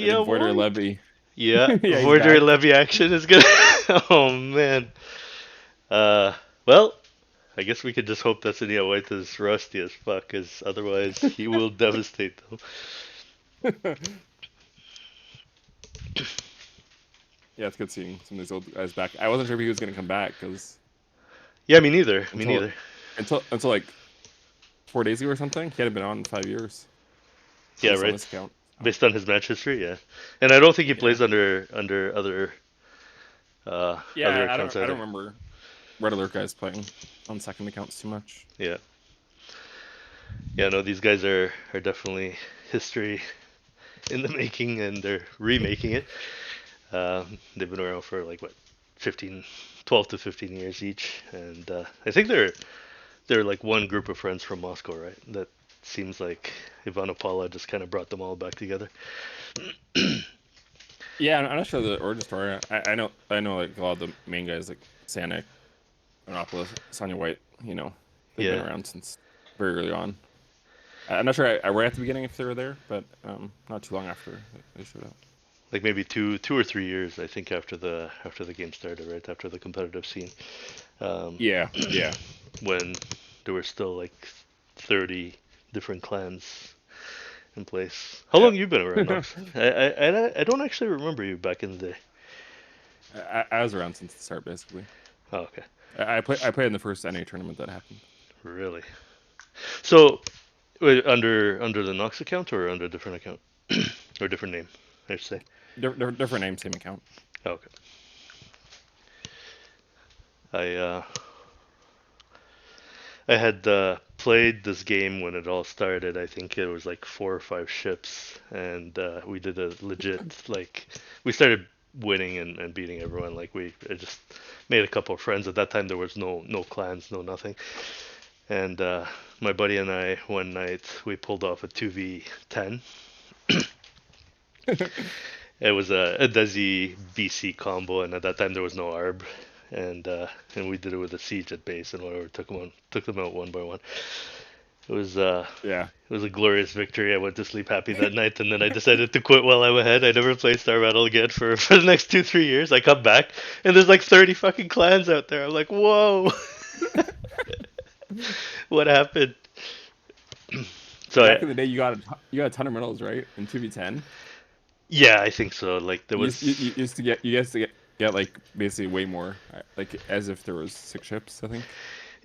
And then Sania Voider White. Levy. Yeah, Yeah, he's Vorder back. Levy action is gonna. Oh man. Uh, well, I guess we could just hope that Sania White is rusty as fuck, cause otherwise he will devastate them. Yeah, it's good seeing some of these old guys back. I wasn't sure if he was gonna come back because Yeah, me neither. Me until neither. until like 4 days ago or something, he hadn't been on in 5 years, at Yeah, least on right. this account. So Based on his match history, yeah. And I don't think he yeah, plays under other yeah. I don't accounts I don't either. remember Red Alert guys playing on second accounts too much. Yeah. Yeah, no, these guys are definitely history in the making, and they're remaking it. They've been around for like what, 15, 12 to 15 years each, and I think they're like one group of friends from Moscow, right? That seems like Ivanopala just kind of brought them all back together. Yeah, I'm not sure the origin story. I know like a lot of the main guys like Sanic, Monopolis, Sonya White. They've been Yeah, around since very early on. I'm not sure I right at the beginning if they were there, but not too long after they showed up. like maybe two or 3 years, I think, after the game started, right after the competitive scene, um, Yeah, yeah. when there were still like 30 different clans in place. How long Yeah. you been around, Nox? I don't actually remember you back in the day. I was around since the start, basically. Oh, okay, I played in the first NA tournament that happened. really. So wait, under the Nox account or under a different account or different name, I should say. Different name, same account. Oh, okay. I uh, I had played this game when it all started. I think it was like 4 or 5 ships, and we did a legit like we started winning and beating everyone. Like I just made a couple of friends. At that time, there was no clans, no nothing. And my buddy and I one night we pulled off a 2v10. It was a Desi BC combo, and at that time there was no ARB, and we did it with a siege at base and whatever. Took them out one by one. It was Yeah. it was a glorious victory. I went to sleep happy that night, and then I decided to quit while I'm ahead. I never played Star Battle again for the next 2 3 years. I come back, and there's like 30 fucking clans out there. I'm like, whoa, what happened? Yeah, So back in the day, you got a ton of medals, right? In 2v10, yeah, I think so. Like there you used, you, was you used to get like basically way more, like as if there was 6 ships, I think.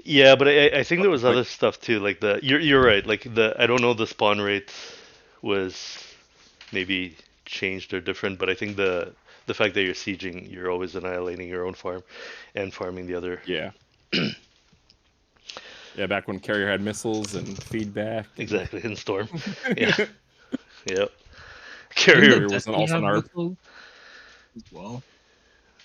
Yeah, but I think there was Like other stuff too. Like you're right. Like I don't know, the spawn rate was maybe changed or different, but I think the fact that you're sieging, you're always annihilating your own farm and farming the other. yeah, yeah, back when carrier had missiles and feedback and Exactly, in storm. Yeah, the yep. Didn't the Carrier. carrier wasn't Desi also an have ARB. missiles as well?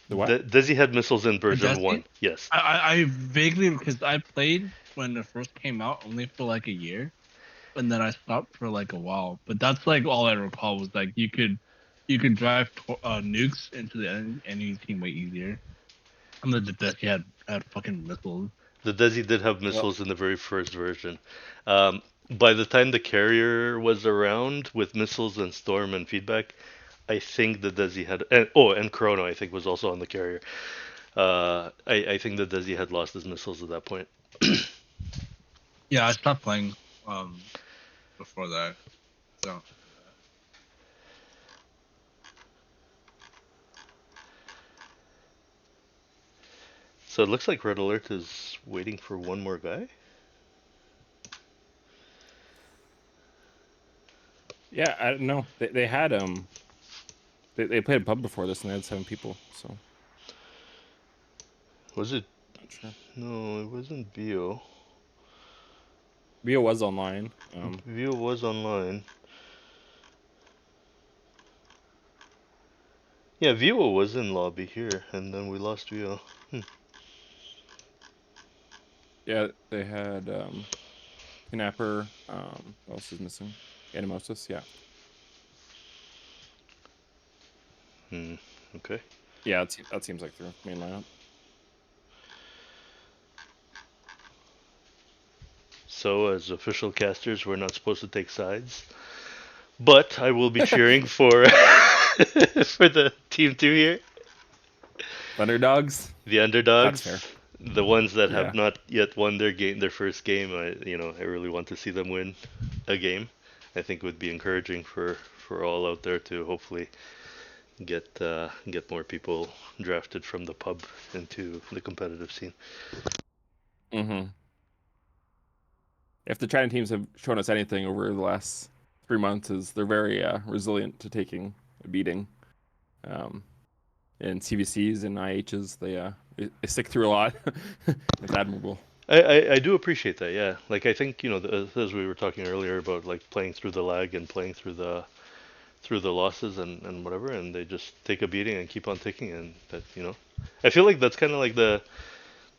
The what? Desi had missiles in The version Desi? one. Yes. I vaguely, because I played when it first came out only for like a year, and then I stopped for like a while. But that's like all I recall was like you could drive nukes into the enemy team way easier. And the Desi had fucking missiles. The Desi did have Well, missiles in the very first version. By the time the carrier was around with missiles and storm and feedback, I think the Desi had, and Chrono I think was also on the carrier. I think the Desi had lost his missiles at that point. Yeah, I stopped playing before that. So So it looks like Red Alert is waiting for one more guy. yeah, I don't know. They had they played a pub before this and they had 7 people, so Was it? not sure. No, it wasn't Bio. Rio was online. Bio was online. Yeah, Vio was in lobby here, and then we lost Vio. Yeah, they had Knapper. What else is missing? Animosis. Yeah, Hmm. Okay. yeah. That seems like their main lineup. So, as official casters, we're not supposed to take sides, But I will be cheering for for the team 2 here, Underdogs. the underdogs, That's fair. the ones that Yeah. have not yet won their first game. I really want to see them win a game. I think it would be encouraging for all out there to hopefully get more people drafted from the pub into the competitive scene. Mm-hmm. If the China teams have shown us anything over the last 3 months, is they're very resilient to taking a beating. In CVCs and IHs, they stick through a lot. It's admirable. I do appreciate that, yeah. Like I think as we were talking earlier about like playing through the lag and playing through the losses and whatever, and they just take a beating and keep on ticking, and I feel like that's kind of like the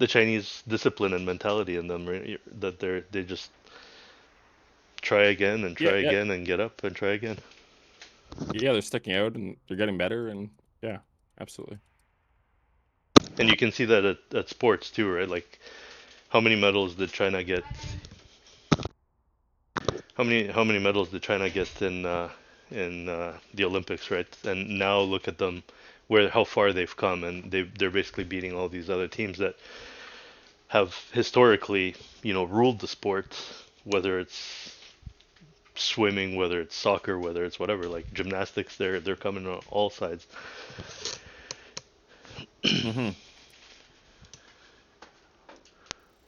Chinese discipline and mentality in them, right? That they just try again and Yeah, try yeah, again and get up and try again. yeah. They're sticking out and they're getting better, and yeah, absolutely. And you can see that at sports too, right? Like how many medals did China get? How many medals did China get in the Olympics, right? And now look at them, how far they've come, and they're basically beating all these other teams that have historically, ruled the sport, whether it's swimming, whether it's soccer, whether it's whatever, like gymnastics. They're coming on all sides. Mm-hmm.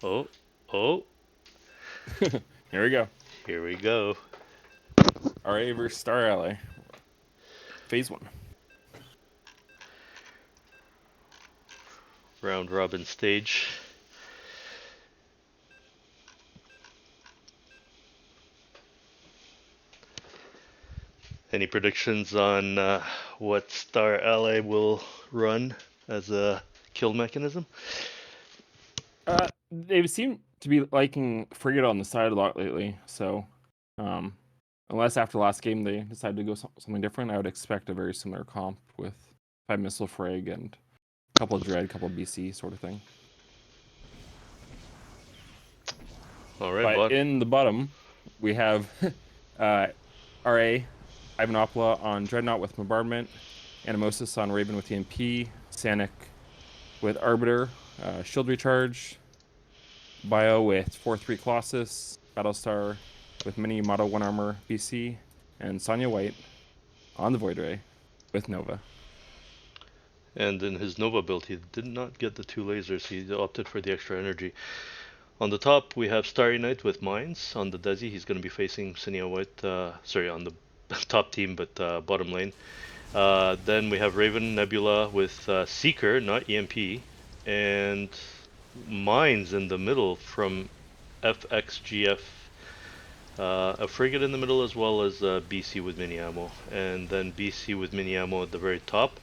Oh, oh, Here we go. here we go. RA versus StarAlly. Phase 1. Round robin stage. Any predictions on what StarAlly will run as a kill mechanism? They seem to be liking Frigate on the side a lot lately. So, um, unless after last game they decide to go something different, I would expect a very similar comp with 5 missile frag and a couple of dread, couple of BC sort of thing. All right, But bot. in the bottom, we have RA Ivanopoulos on Dreadnought with Bombardment, Animosis on Raven with EMP, Sanic with Arbiter, Shield Recharge, Bio with 4-3 Colossus, Battlestar with Mini Moto 1 Armor BC, and Sonya White on the Void Ray with Nova. And in his Nova build, he did not get the 2 lasers. He opted for the extra energy. On the top, we have Starry Knight with Mines. On the Desi, he's going to be facing Sonya White. On the top team, but bottom lane. Then we have Raven Nebula with Seeker, not EMP, and Mines in the middle from FXGF. A frigate in the middle, as well as BC with mini ammo, and then BC with mini ammo at the very top.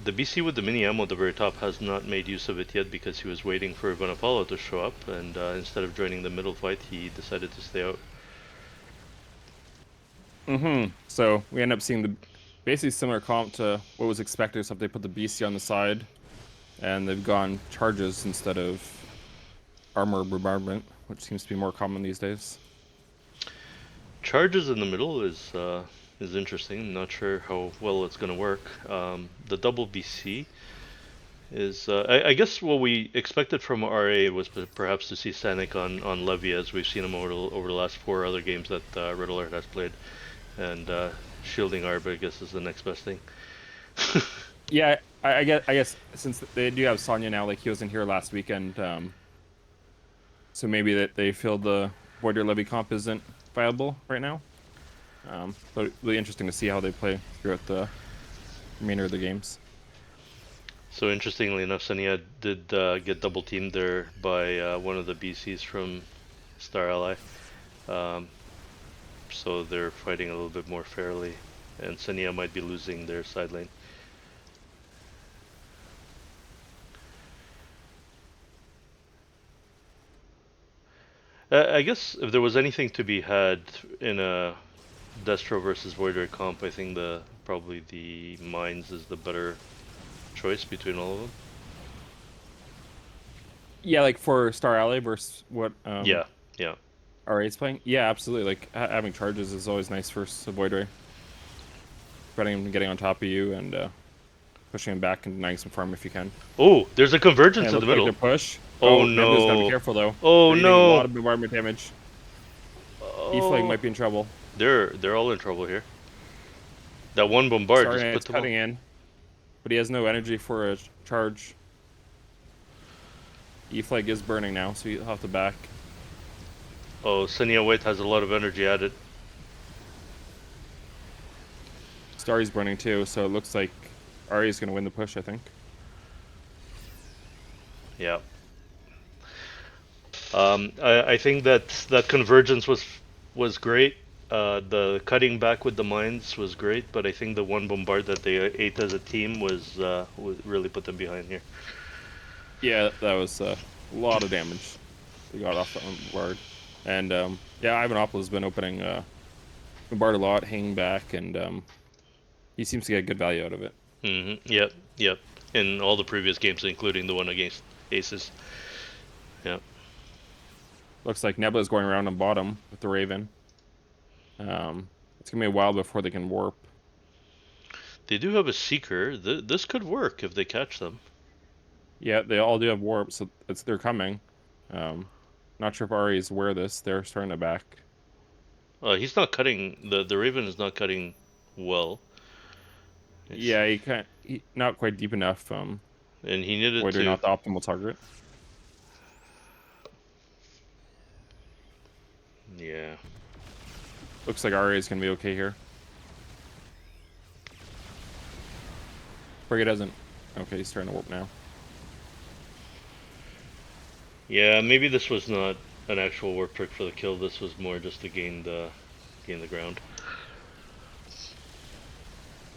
The BC with the mini ammo at the very top has not made use of it yet because he was waiting for Ivanopoulos to show up, and instead of joining the middle fight, he decided to stay out. So we end up seeing the basically similar comp to what was expected, except they put the BC on the side, and they've gone charges instead of armor bombardment, which seems to be more common these days. Charges in the middle is interesting. Not sure how well it's going to work. The double BC is I guess what we expected from RA was perhaps to see Sanic on Levy, as we've seen him over the last 4 other games that Red Alert has played, and shielding Arb, I guess, is the next best thing. Yeah, I guess since they do have Sonya now, like he wasn't here last weekend, so maybe that they feel the Border Levy comp isn't viable right now. But really interesting to see how they play throughout the remainder of the games. So interestingly enough, Sonya did get double teamed there by one of the BCs from StarAlly. So they're fighting a little bit more fairly, and Sonya might be losing their side lane. I guess if there was anything to be had in a Destro versus Voider comp, I think probably the Mines is the better choice between all of them. Yeah, like for StarAlly versus what? Yeah, yeah. R8's playing? Yeah, absolutely. Like having charges is always nice for Void Ray. Preventing him getting on top of you and pushing him back and denying some farm if you can. Oh, there's a And it convergence in the looks like middle. they're push. Oh Oh, Nebula's gotta be no. careful though. Oh They're getting a lot no. of bombardment damage. E-Flag Oh, might be in trouble. they're all in trouble here. That one bombard Starry just put Knight's them all. cutting in, but he has no energy for a charge. E-Flag is burning now, so he'll have to back. Oh, Senia White has a lot of energy added. Starry's burning too, so it looks like Ari's gonna win the push, I think. Yeah. I think that convergence was great. The cutting back with the mines was great, but I think the one bombard that they ate as a team was really put them behind here. Yeah, that was a lot of damage. We got off that bombard. And yeah, Ivanopoulos has been opening bombard a lot, hanging back, and he seems to get good value out of it. Yep. Yep. In all the previous games, including the one against Aces. Yep. Looks like Nebula's going around on bottom with the Raven. It's gonna be a while before they can warp. They do have a Seeker. This could work if they catch them. Yeah, they all do have warp, so they're coming. Not sure if Ari is aware of this. They're starting to back. He's not cutting. The Raven is not cutting well. Yeah, he not quite deep enough. And he needed Void Ray to. not the optimal target. Yeah. Looks like Ari is gonna be okay here. Frigate doesn't. Okay, he's starting to warp now. Yeah, maybe this was not an actual warp trick for the kill. This was more just to gain the ground.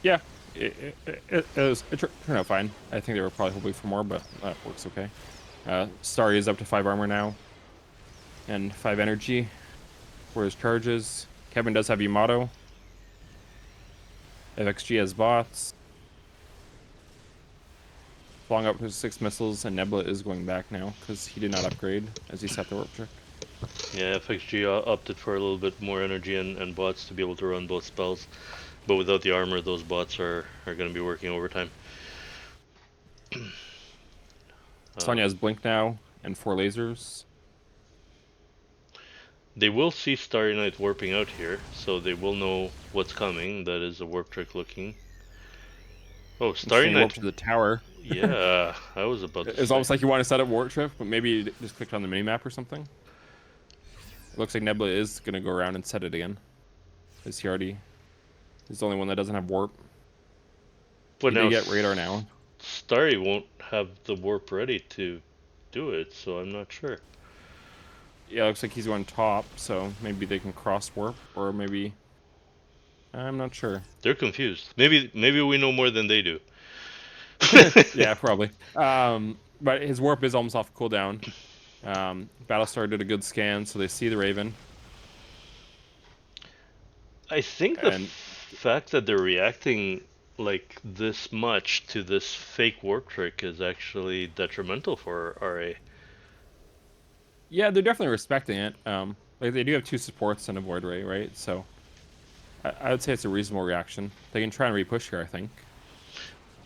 Yeah, it turned out fine. I think they were probably hoping for more, but that works okay. Starry is up to 5 armor now, and 5 energy for his charges. Kevin does have Yamato. FXG has bots. Flung up to 6 missiles, and Nebula is going back now because he did not upgrade as he set the warp trick. Yeah, FXG opted for a little bit more energy and bots to be able to run both spells. But without the armor, those bots are going to be working overtime. Sonya has Blink now and 4 lasers. They will see Starry Night warping out here, so they will know what's coming. That is a warp trick looking. Oh, Starry Night Warp to the tower. Yeah, I was about to It's say. almost like you want to set up warp trip, but maybe you just clicked on the minimap or something. It looks like Nebula is going to go around and set it again. Is he already... He's the only one that doesn't have warp. But He now did get radar now. Starry won't have the warp ready to do it, so I'm not sure. Yeah, it looks like he's going top, so maybe they can cross warp, or maybe... I'm not sure. They're confused. Maybe we know more than they do. Yeah, probably. But his warp is almost off cooldown. Battlestar did a good scan, so they see the Raven. I think And fact that they're reacting like this much to this fake warp trick is actually detrimental for RA. yeah, they're definitely respecting it. Like they do have 2 supports and a Void Ray, right? So I would say it's a reasonable reaction. They can try and repush here, I think.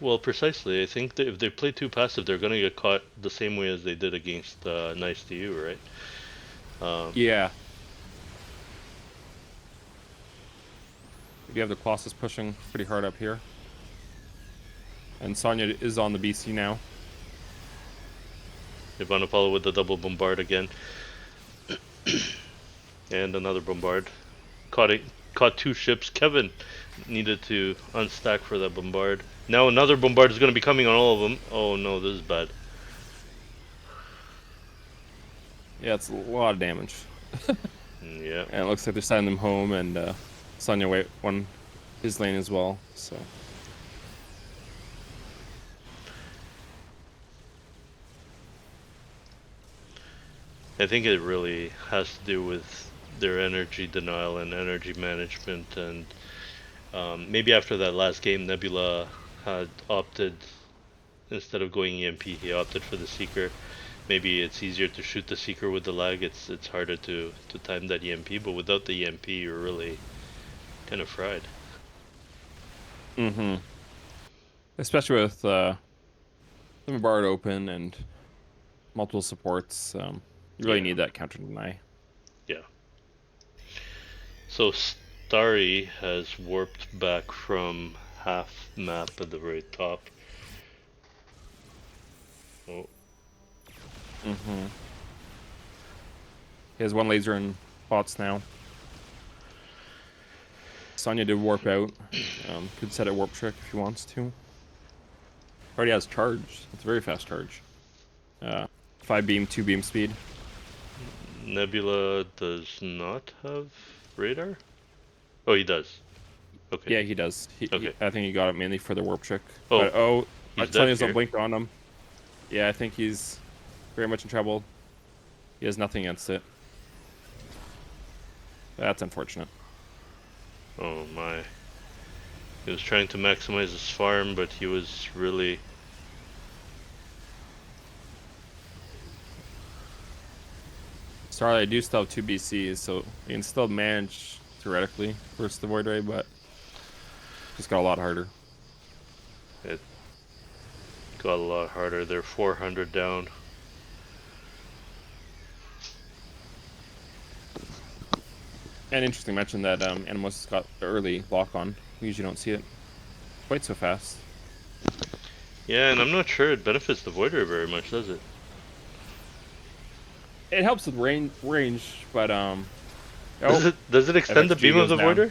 Well, precisely. I think that if they play too passive, they're going to get caught the same way as they did against Nice to You, right? Yeah. You have the Colossus pushing pretty hard up here. And Sonya is on the BC now. Ivanopoulos with the double bombard again. And another bombard. Caught 2 ships. Kevin needed to unstack for that bombard. Now another bombard is going to be coming on all of them. Oh no, this is bad. Yeah, it's a lot of damage. Yeah. And it looks like they're sending them home, and Sonya won his lane as well, so... I think it really has to do with their energy denial and energy management, and maybe after that last game, Nebula had opted, instead of going EMP, he opted for the Seeker, maybe it's easier to shoot the Seeker with the lag. It's harder to time that EMP, but without the EMP, you're really kind of fried. Mm-hmm. Especially with the Bombard open and multiple supports, you really Yeah. need that counter deny. Yeah. So Starry has warped back from half map at the very top. Oh, Mm-hmm. He has one laser in bots now. Sonya did warp out. Could set a warp trick if he wants to. Already has charge. It's a very fast charge. 5 beam, 2 beam speed. Nebula does not have radar? Oh, he does. Okay. Yeah, he does. Okay. I think he got it mainly for the warp trick. Oh, But he's dead Sonya's here. blinked on him. Yeah, I think he's very much in trouble. He has nothing against it. That's unfortunate. Oh my. He was trying to maximize his farm, but he was really... StarAlly, I do still have 2 BCs, so you can still manage theoretically versus the Void Ray, but just got a lot harder. It got a lot harder. They're 400 down. And interesting to mention that Animus got the early lock on. We usually don't see it quite so fast. Yeah, and I'm not sure it benefits the Void Ray very much, does it? It helps with range, but Does it extend the FXG beam of goes the down. Void Ray?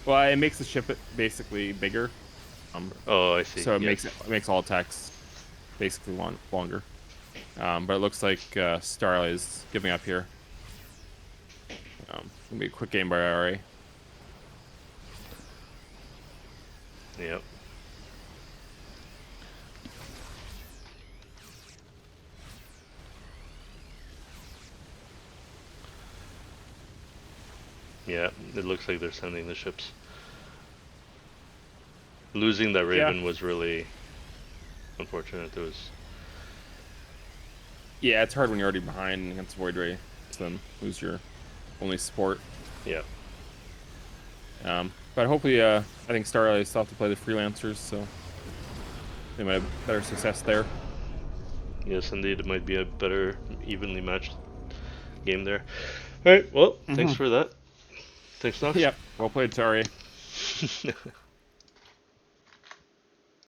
Well, it makes the ship basically bigger. Oh, I see. So it yes. makes all attacks basically longer. But it looks like StarAlly is giving up here. Gonna be a quick game by RA. Yep. Yeah, it looks like they're sending the ships. Losing that Raven was really unfortunate. It was... Yeah, it's hard when you're already behind against Void Ray to then lose your only support. Yeah. But hopefully, I think StarAlly still have to play the freelancers, so they might have better success there. Yes, indeed, it might be a better, evenly matched game there. Alright, well, thanks for that. Thanks, Knox. Yep, well played, sorry.